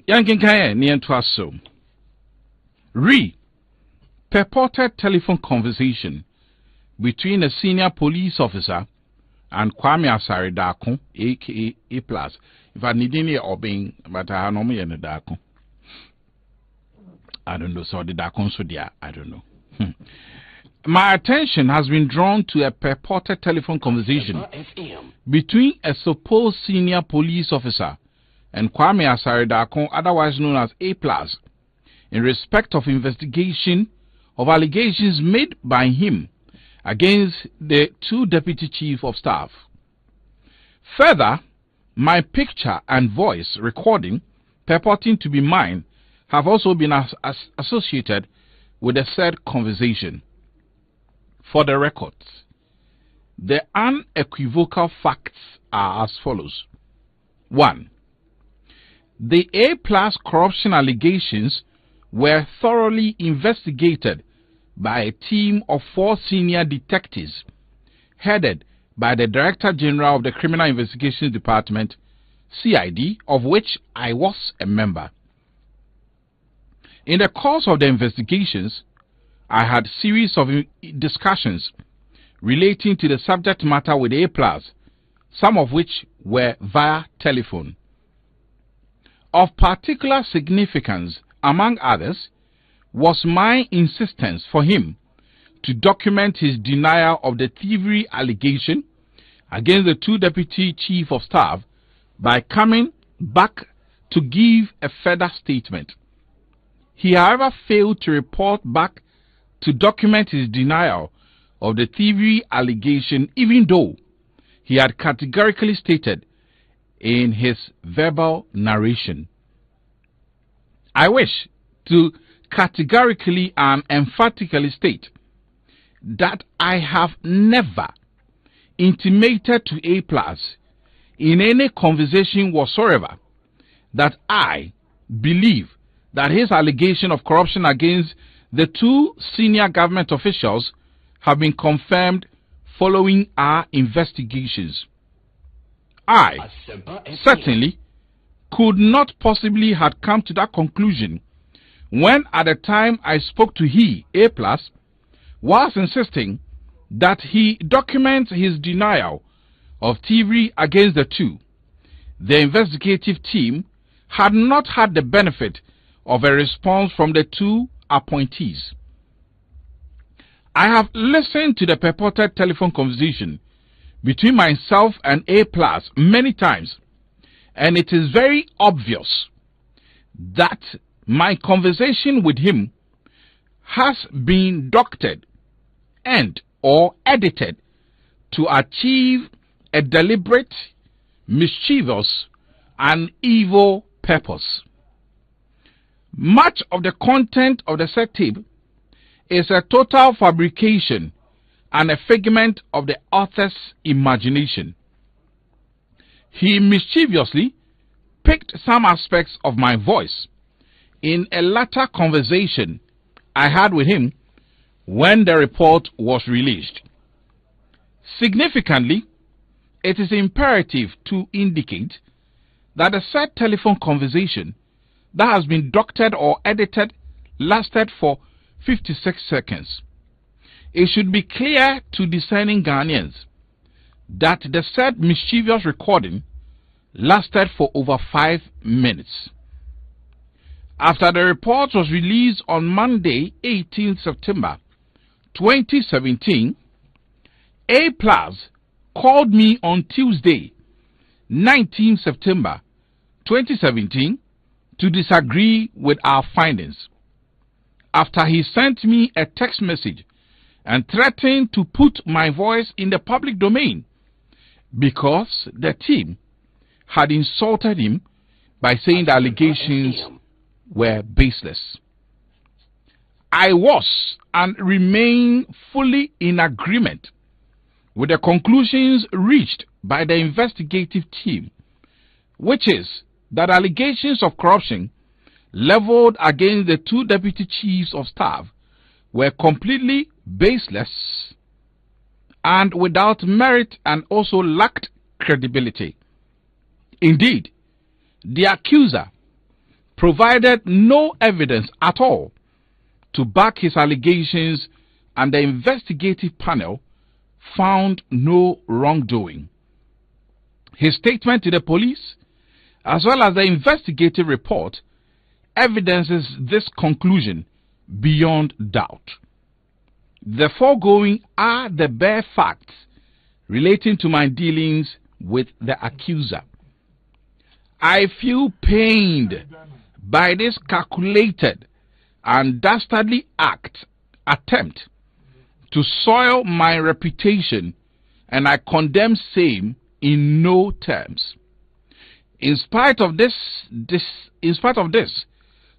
Yankin Kaya Nientwaso. Purported telephone conversation between a senior police officer and Kwame Asare-Darko, aka A+. If I need any obeying, but I know me and the Darko. I don't know, so the Darko so there, I don't know. My attention has been drawn to a purported telephone conversation between a supposed senior police officer and Kwame Asare-Darko, otherwise known as A+, in respect of investigation of allegations made by him against the two deputy chief of staff. Further, my picture and voice recording purporting to be mine have also been associated with the said conversation. For the records, the unequivocal facts are as follows. 1. The A+ corruption allegations were thoroughly investigated by a team of 4 senior detectives headed by the Director General of the Criminal Investigations Department, CID, of which I was a member. In the course of the investigations, I had a series of discussions relating to the subject matter with A+, some of which were via telephone. Of particular significance, among others, was my insistence for him to document his denial of the thievery allegation against the two deputy chief of staff by coming back to give a further statement. He, however, failed to report back to document his denial of the thievery allegation, even though he had categorically stated in his verbal narration. I wish to categorically and emphatically state that I have never intimated to A+ in any conversation whatsoever that I believe that his allegation of corruption against the two senior government officials have been confirmed following our investigations. I certainly could not possibly have come to that conclusion when at the time I spoke to he, A+, was insisting that he documents his denial of thievery against the two. The investigative team had not had the benefit of a response from the two appointees. I have listened to the purported telephone conversation between myself and A+ many times, and it is very obvious that my conversation with him has been doctored and or edited to achieve a deliberate, mischievous, and evil purpose. Much of the content of the said tape is a total fabrication and a figment of the author's imagination. He mischievously picked some aspects of my voice in a later conversation I had with him when the report was released. Significantly, it is imperative to indicate that the said telephone conversation that has been doctored or edited lasted for 56 seconds. It should be clear to discerning Ghanaians that the said mischievous recording lasted for over 5 minutes. After the report was released on Monday, 18 September 2017, A+ called me on Tuesday, 19 September 2017, to disagree with our findings. After he sent me a text message and threatened to put my voice in the public domain because the team had insulted him by saying the allegations were baseless. I was and remain fully in agreement with the conclusions reached by the investigative team, which is that allegations of corruption leveled against the two deputy chiefs of staff were completely baseless and without merit and also lacked credibility. Indeed, the accuser provided no evidence at all to back his allegations, and the investigative panel found no wrongdoing. His statement to the police, as well as the investigative report, evidences this conclusion beyond doubt. The foregoing are the bare facts relating to my dealings with the accuser. I feel pained by this calculated and dastardly attempt to soil my reputation, and I condemn same in no terms. In spite of this,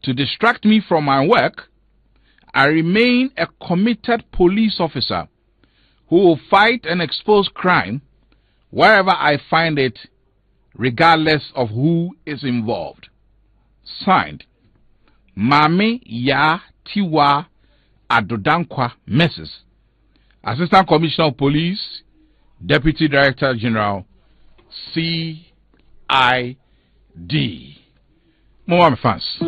to distract me from my work, I remain a committed police officer who will fight and expose crime wherever I find it, regardless of who is involved. Signed, Mame Ya Tiwa Adodankwa Mrs. Assistant Commissioner of Police, Deputy Director General, CID. More fans.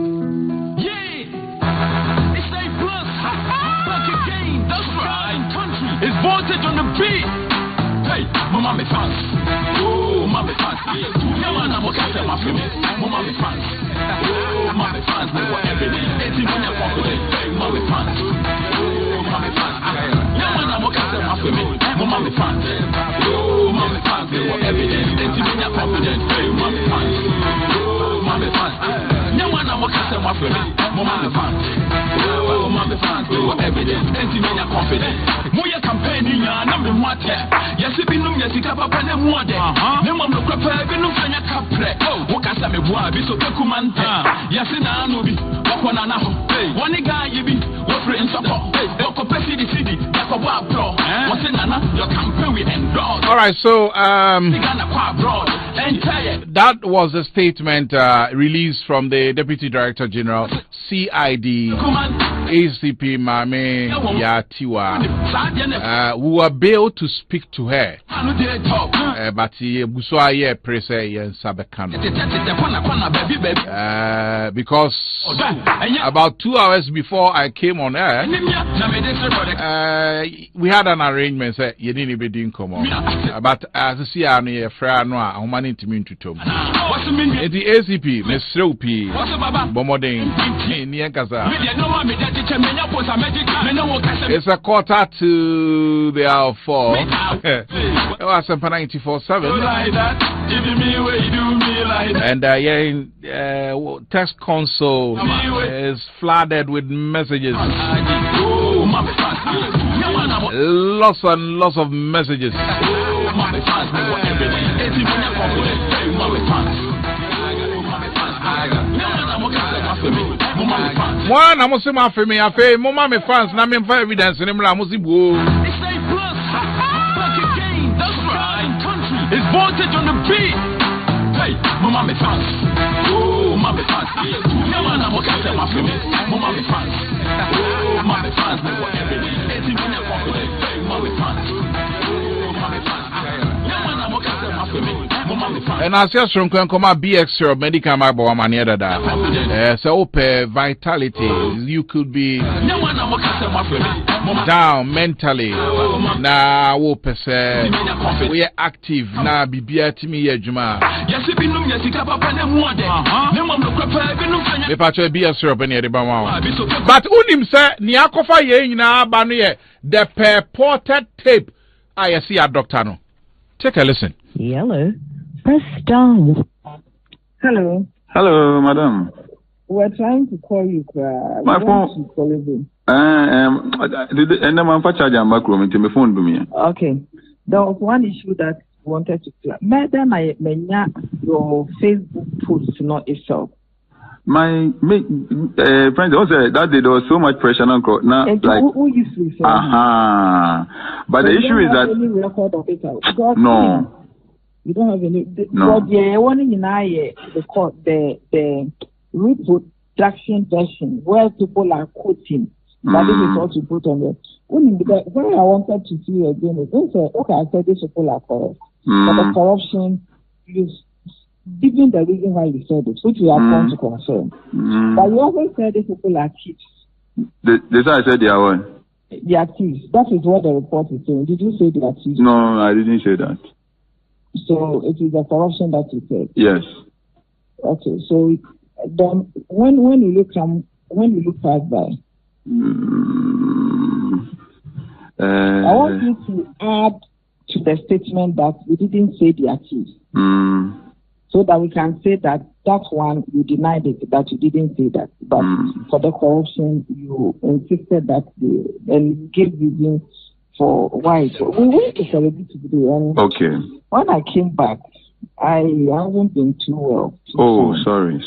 It's voltage on the beat. Hey, mama me fans. Oh, mama me fans. Yeah, man, I'm okay to my family. Mama me fans. Oh, mama me fans. They were everything. 18 million population. Hey, mama me fans. Oh, mama me fans. Yeah, man, I'm okay to my family. Mama me fans. Oh, mama me fans. They were everything. 18 million population. Hey, mama me fans. Oh, mama me fans. Yeah, man, I'm okay to my family. Mama me fans. Oh, mama me fans. They were everything. 18 million confident. Campaigning, I'm the water. Yes, if you know, yes, you have a pen and water. No one will prepare, you know, find a cup. Oh, what can I be? So, Kumanta. Yes, and I know be. What one and a half. One guy, you be. What friends support. What capacity the city. That's a wild pro. What's in your campaign we endorse. All right, so, that was a statement released from the Deputy Director General, CID, ACP Mame Ya Tiwa. We were bailed to speak to her, but because about 2 hours before I came on air, we had an arrangement. You didn't even come on, but as I see, I'm a friend. I'm managing to mean to Tom. The ACP, Mr. P, Bomoding, it's a quarter to the hour 4. It was 94.7. And text console is flooded with messages. Lots and lots of messages. One, I'm also my family. I pay Mama me fans. Na me for evidence. Na me la musibo. It's voltage on the beat. Hey, Mama me fans. Oh, Mama me fans. Yeah, man, I'm okay to my family. Mama me fans. Oh, Mama me fans. Me for everything. 18 million population. Hey, Mama me fans. Oh, Mama me fans. Yeah, man, I'm okay to my family. And as you strong can come BX or medical mabo mania that so vitality, you could be down mentally. Now we are active now bibia timi ejuma. But unim say ni akofa ye nyina ba no ye the purported tape I see a doctor no. Take a listen. Hello. Press down. Hello. Hello, madam. We're trying to call you. My phone. Okay. There was one issue that wanted to clear. Madam, your Facebook post not itself. My friend also that there was so much pressure on now. Like who used to say? But the issue is that any record of it. No. You don't have any. No. The one in the reproduction version where people are quoting. But this is what you put on there. When I wanted to see again, okay, I said these people are correct. But the corruption, please given the reason why you said it, which we are going to confirm. But you also said these people are thieves. This I said they are what? They are thieves. That is what the report is saying. Did you say they are thieves? No, I didn't say that. So it is the corruption that you said. Yes. Okay. So then, when you look past by, I want you to add to the statement that we didn't say they are thieves, so that we can say that one you denied it, that you didn't say that, but for the corruption you insisted that and you gave reason for why. We went to celebrate today, and when I came back, I haven't been too well. Sorry.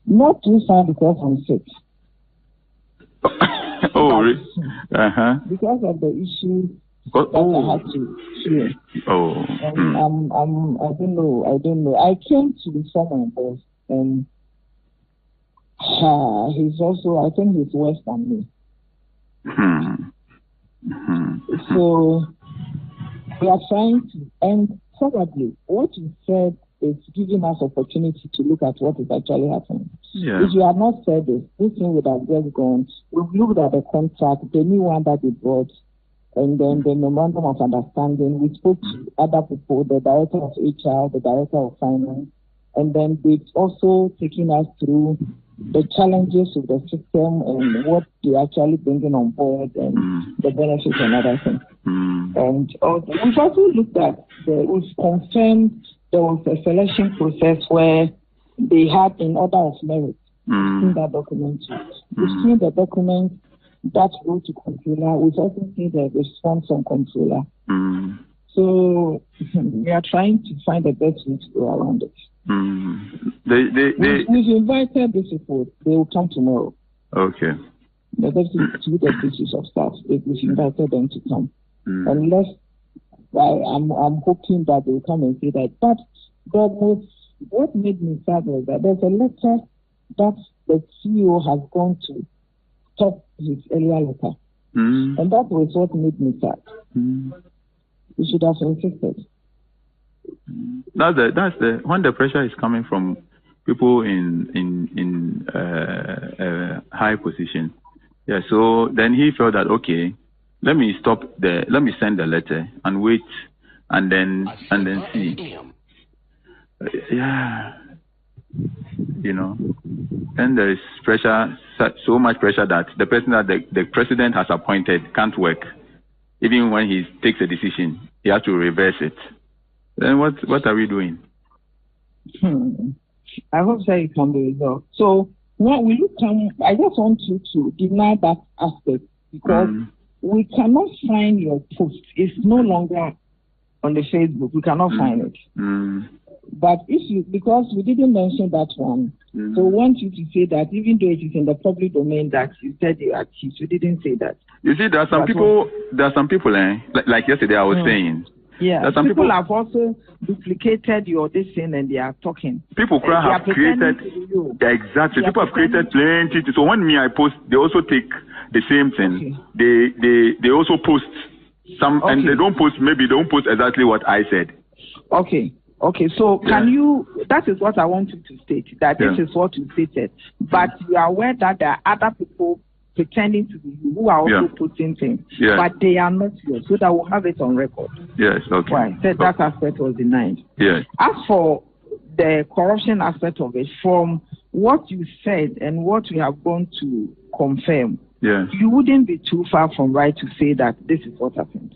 Not too far because I'm sick. Because of the issue that I had to hear. And I don't know. I came to inform my boss, and he's also, I think he's worse than me. So we are trying to, and probably what you said is giving us opportunity to look at what is actually happening. Yeah. If you had not said this thing would have just gone. We've looked at the contract, the new one that they brought, and then the memorandum of understanding. We spoke to other people, the director of HR, the director of finance, and then they've also taken us through the challenges of the system and what they're actually bringing on board and the benefits and other things. And we've also looked at, we've confirmed there was a selection process where they had an order of merit. We've seen that document. We've seen the document that go to controller. We've also seen the response from controller. So we are trying to find the best way to go around it. We've invited these people. They will come tomorrow. Okay. The deputies of staff. We've invited them to come. Unless I'm hoping that they will come and say that. But what made me sad was that there's a letter that the CEO has gone to stop his earlier letter. And that was what made me sad. We should have insisted. That's the when the pressure is coming from people in high position. Yeah, so then he felt that okay, let me send the letter and wait and then see. Yeah. You know. Then there is pressure, so much pressure that the person that the president has appointed can't work. Even when he takes a decision, he has to reverse it. Then what are we doing? I hope that it can be resolved. So when we look at, I just want you to deny that aspect because we cannot find your post. It's no longer on the Facebook. We cannot find it. But because we didn't mention that one, so we want you to say that even though it is in the public domain that you said you are cheats, we didn't say that. You see, there are some people, like yesterday I was saying. Yeah, some people have also duplicated your this thing and they are talking. People have created, exactly. People have created plenty. So when I post, they also take the same thing. Okay. They also post some, and they don't post exactly what I said. Okay. So can you? That is what I want you to state. That this is what you stated. But you are aware that there are other people pretending to be you who are also putting things, but they are not yours, so that we'll have it on record. Yes, okay. Right, that aspect was denied. Yes. As for the corruption aspect of it, from what you said and what we have gone to confirm, you wouldn't be too far from right to say that this is what happened.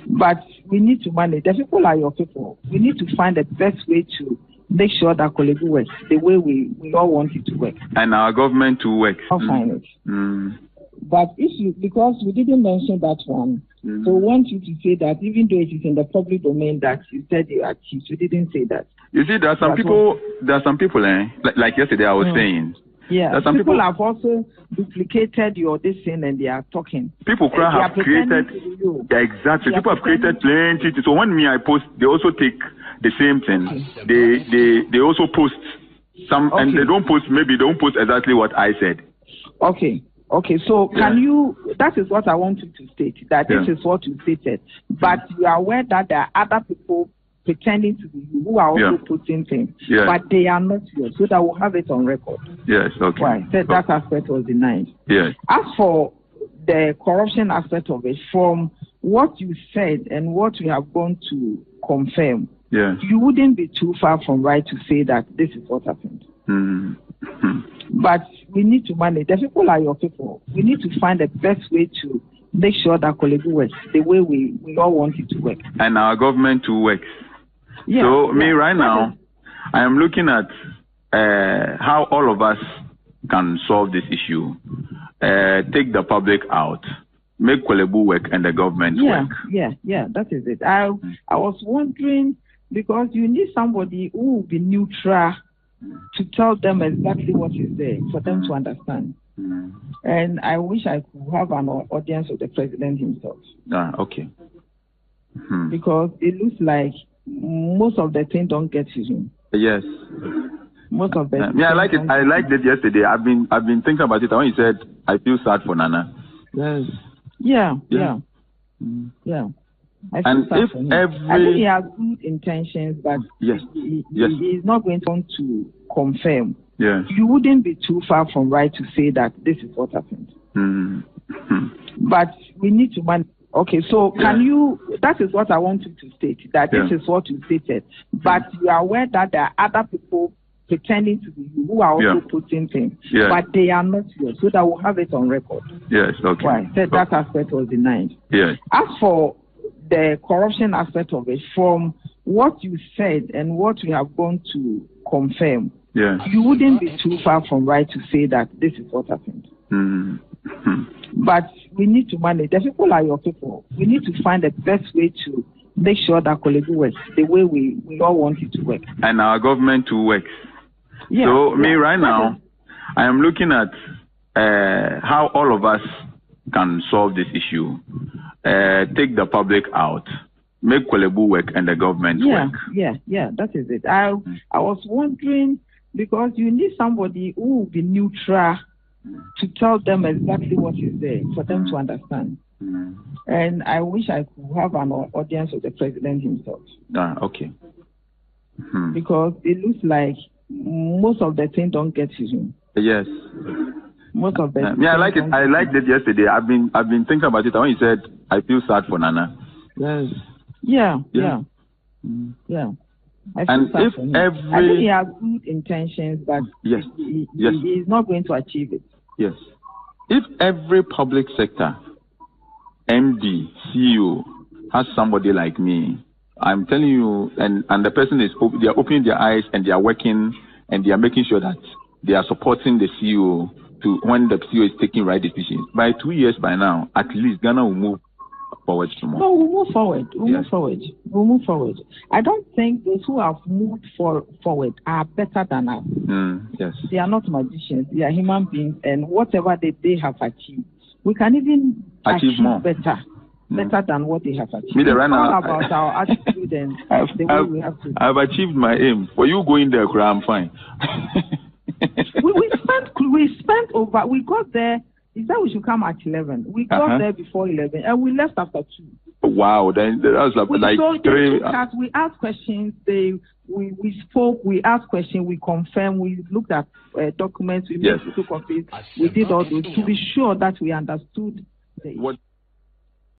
But we need to manage. The people are your people. We need to find the best way to make sure that Ghallywood works the way we all want it to work. And our government to work. I'll find it. But because we didn't mention that one, so we want you to say that even though it is in the public domain that you said you are cheats, we didn't say that. You see, there are some people, like yesterday I was saying. Yeah, some people have also duplicated your this thing and they are talking. People have created, exactly. People have created plenty. So when I post, they also take the same thing. They also post some, and they don't post exactly what I said. Okay. So can you? That is what I want you to state. That this is what you stated. But you are aware that there are other people pretending to be you, who are also putting things, but they are not yours, so that we'll have it on record. Yes, okay. Right, that aspect was denied. Yes. As for the corruption aspect of it, from what you said and what we have gone to confirm, you wouldn't be too far from right to say that this is what happened. But we need to manage. The people are your people. We need to find the best way to make sure that Ghallywood works the way we all want it to work. And our government to work. Yeah, so me right now, I am looking at how all of us can solve this issue. Take the public out, make Ghallywood work and the government work. Yeah, that is it. I was wondering, because you need somebody who will be neutral to tell them exactly what is there for them to understand. And I wish I could have an audience of the president himself. Okay. Because it looks like most of the things don't get to him. Yes. Most of them. I like it. I liked it yesterday. I've been thinking about it. When you said, I feel sad for Nana. Yes. Yeah. I think he has good intentions, but he is not going to confirm. Yes. You wouldn't be too far from right to say that this is what happened. But we need to manage. Okay, so can you, that is what I want you to state, that this is what you stated. But you are aware that there are other people pretending to be you who are also putting things, but they are not yours, so that we'll have it on record. Yes, okay. Right, that aspect was denied. Yes. As for the corruption aspect of it, from what you said and what we have gone to confirm, you wouldn't be too far from right to say that this is what happened. But we need to manage. The people are your people. We need to find the best way to make sure that Ghallywood works the way we all want it to work. And our government to work. So me right now, I am looking at how all of us can solve this issue. Take the public out, make Ghallywood work and the government work. Yeah, that is it. I was wondering, because you need somebody who will be neutral to tell them exactly what is there for them to understand. And I wish I could have an audience of the president himself. Okay. Because it looks like most of the things don't get to him. Yes. Most of them. I like it. I liked it yesterday. I've been thinking about it. When you said, I feel sad for Nana. Yes. Yeah. I think he has good intentions, but he is not going to achieve it. Yes. If every public sector, MD, CEO, has somebody like me, I'm telling you, and the person is, they are opening their eyes and they are working and they are making sure that they are supporting the CEO to when the CEO is taking right decisions. By 2 years by now, at least Ghana will move forward tomorrow. No, we'll move forward. We'll move forward. I don't think those who have moved forward are better than us. Yes. They are not magicians. They are human beings, and whatever they have achieved, we can even achieve more. Better than what they have achieved. It's all about our attitude and the way we have to. I've achieved my aim. For you going there, I'm fine. we got there. He said we should come at 11. We got there before 11, and we left after 2. Wow, then that was like 3. We asked questions. We spoke. We asked questions. We confirmed. We looked at documents. We made copies. We did all those to be sure that we understood what